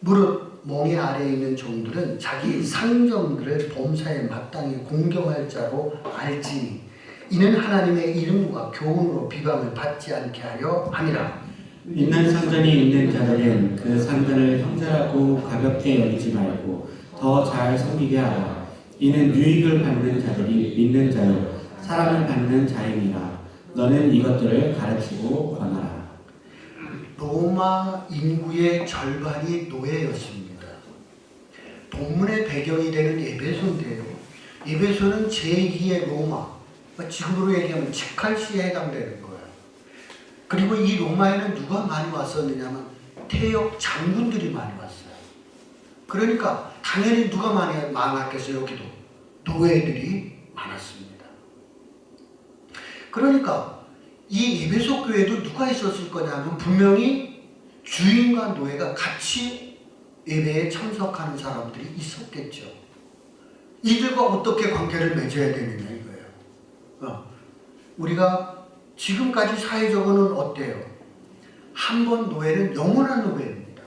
무릇 멍에 아래에 있는 종들은 자기 상정들을 범사에 마땅히 공경할 자로 알지니 이는 하나님의 이름과 교훈으로 비방을 받지 않게 하려 함이라. 있는 상전이 있는 자들은 그 상전을 형제라고 가볍게 여기지 말고 더 잘 섬기게 하라. 이는 유익을 받는 자들이 믿는 자요 사랑을 받는 자임이라. 너는 이것들을 가르치고 권하라. 로마 인구의 절반이 노예였습니다. 본문의 배경이 되는 에베소인데요. 에베소는 제2의 로마, 지금으로 얘기하면 직할시에 해당되는 거예요. 그리고 이 로마에는 누가 많이 왔었느냐면 태역 장군들이 많이 왔어요. 그러니까 당연히 누가 많았겠어요. 여기도 노예들이 많았습니다. 그러니까 이 에베소 교회도 누가 있었을 거냐면 분명히 주인과 노예가 같이 예배에 참석하는 사람들이 있었겠죠. 이들과 어떻게 관계를 맺어야 되느냐 이거예요. 우리가 지금까지 사회적으로는 어때요? 한 번 노예는 영원한 노예입니다.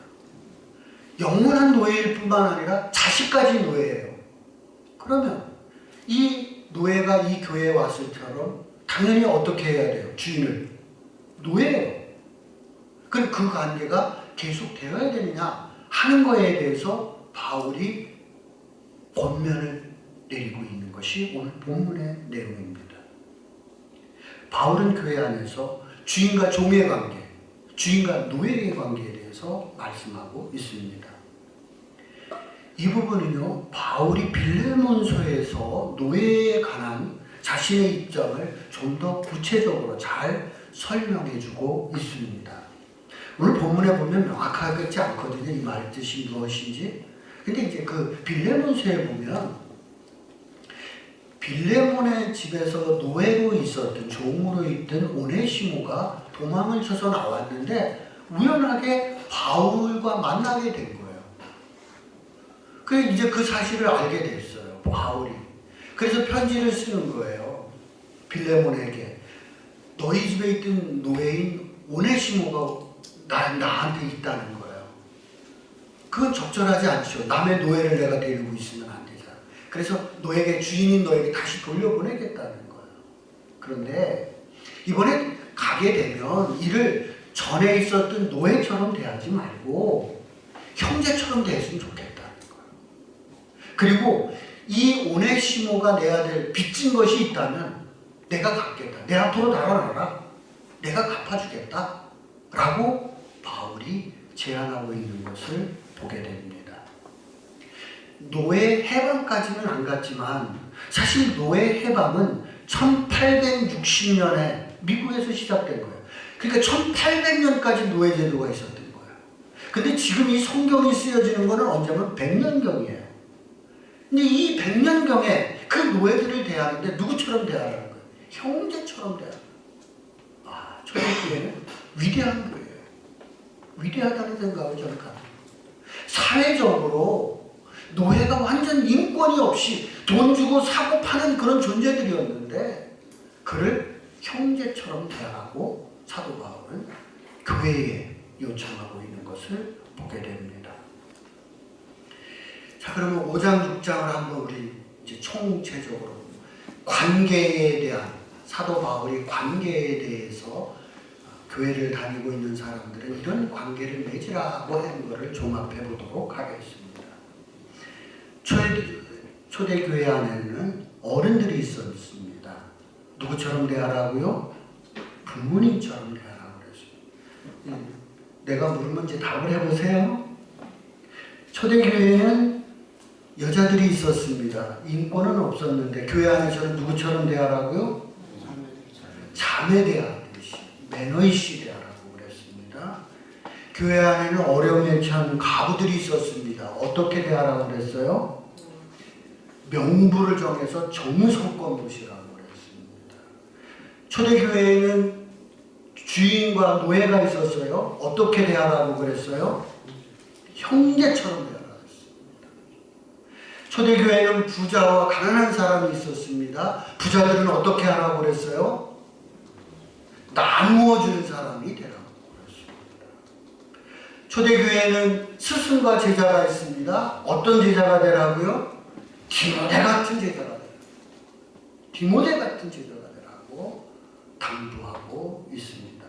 영원한 노예일 뿐만 아니라 자식까지 노예예요. 그러면 이 노예가 이 교회에 왔을 때처럼 당연히 어떻게 해야 돼요? 주인을 노예예요. 그럼 그 관계가 계속 되어야 되느냐 하는 거에 대해서 바울이 권면을 내리고 있는 것이 오늘 본문의 내용입니다. 바울은 교회 안에서 주인과 종의 관계, 주인과 노예의 관계에 대해서 말씀하고 있습니다. 이 부분은요, 바울이 빌레몬서에서 노예에 관한 자신의 입장을 좀 더 구체적으로 잘 설명해주고 있습니다. 오늘 본문에 보면 명확하지 않거든요. 이 말 뜻이 무엇인지. 근데 이제 그 빌레몬서에 보면 빌레몬의 집에서 노예로 있었던 종으로 있던 오네시모가 도망을 쳐서 나왔는데 우연하게 바울과 만나게 된 거예요. 그래서 이제 그 사실을 알게 됐어요. 바울이. 그래서 편지를 쓰는 거예요. 빌레몬에게. 너희 집에 있던 노예인 오네시모가 나한테 있다는 거예요. 그건 적절하지 않죠. 남의 노예를 내가 데리고 있으면 안 되잖아. 그래서 너에게 주인인 너에게 다시 돌려보내겠다는 거예요. 그런데 이번에 가게 되면 이를 전에 있었던 노예처럼 대하지 말고 형제처럼 대했으면 좋겠다는 거예요. 그리고 이 오네시모가 내야 될 빚진 것이 있다면 내가 갚겠다. 내 앞으로 달아나라. 내가 갚아주겠다. 라고 바울이 제안하고 있는 것을 보게 됩니다. 노예 해방까지는 안 갔지만 사실 노예 해방은 1860년에 미국에서 시작된 거예요. 그러니까 1800년까지 노예 제도가 있었던 거예요. 근데 지금 이 성경이 쓰여지는 거는 언제면 100년경이에요. 근데 이 100년경에 그 노예들을 대하는데 누구처럼 대하라는 거예요? 형제처럼 대하는 거예요. 초대교회는 위대한 거예요. 위대하다는 생각을 저는 합니다. 사회적으로 노예가 완전 인권이 없이 돈 주고 사고 파는 그런 존재들이었는데 그를 형제처럼 대하고 사도 바울은 교회에 요청하고 있는 것을 보게 됩니다. 자, 그러면 5장, 6장을 한번 우리 이제 총체적으로 관계에 대한 사도 바울이 관계에 대해서 교회를 다니고 있는 사람들은 이런 관계를 맺으라고 하는 것을 종합해 보도록 하겠습니다. 초대교회 안에는 어른들이 있었습니다. 누구처럼 대하라고요? 부모님처럼 대하라고 그랬습니다. 내가 물으면 이제 답을 해보세요. 초대교회에는 여자들이 있었습니다. 인권은 없었는데 교회 안에서는 누구처럼 대하라고요? 자매 대하듯이 매너이시 대하라고 그랬습니다. 교회 안에는 어려움에 처한 가부들이 있었습니다. 어떻게 대하라고 그랬어요? 명부를 정해서 정성껏 모시라고 그랬습니다. 초대교회에는 주인과 노예가 있었어요. 어떻게 대하라고 그랬어요? 형제처럼 대하라고 했습니다. 초대교회에는 부자와 가난한 사람이 있었습니다. 부자들은 어떻게 하라고 그랬어요? 나누어 주는 사람이 되라고 그랬습니다. 초대교회에는 스승과 제자가 있습니다. 어떤 제자가 되라고요? 디모데 같은 제자가 되라. 디모데 같은 제자가 되라고 당부하고 있습니다.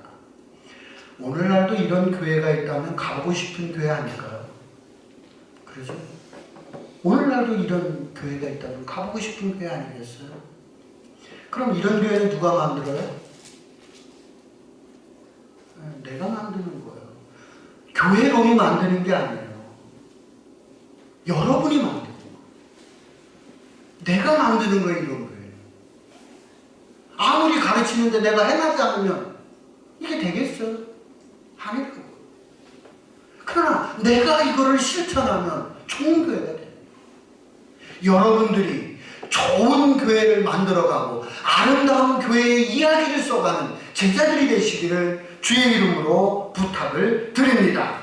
오늘날도 이런 교회가 있다면 가보고 싶은 교회 아닐까요? 그러죠? 오늘날도 이런 교회가 있다면 가보고 싶은 교회 아니겠어요? 그럼 이런 교회는 누가 만들어요? 내가 만드는 거예요. 교회론이 만드는 게 아니에요. 여러분이 만드는 거예요. 내가 만드는 거예요, 이런 거예요. 아무리 가르치는데 내가 행하지 않으면 이게 되겠어요? 아니라고. 그러나 내가 이거를 실천하면 좋은 교회가 돼요. 여러분들이 좋은 교회를 만들어가고 아름다운 교회의 이야기를 써가는 제자들이 되시기를 주의 이름으로 부탁을 드립니다.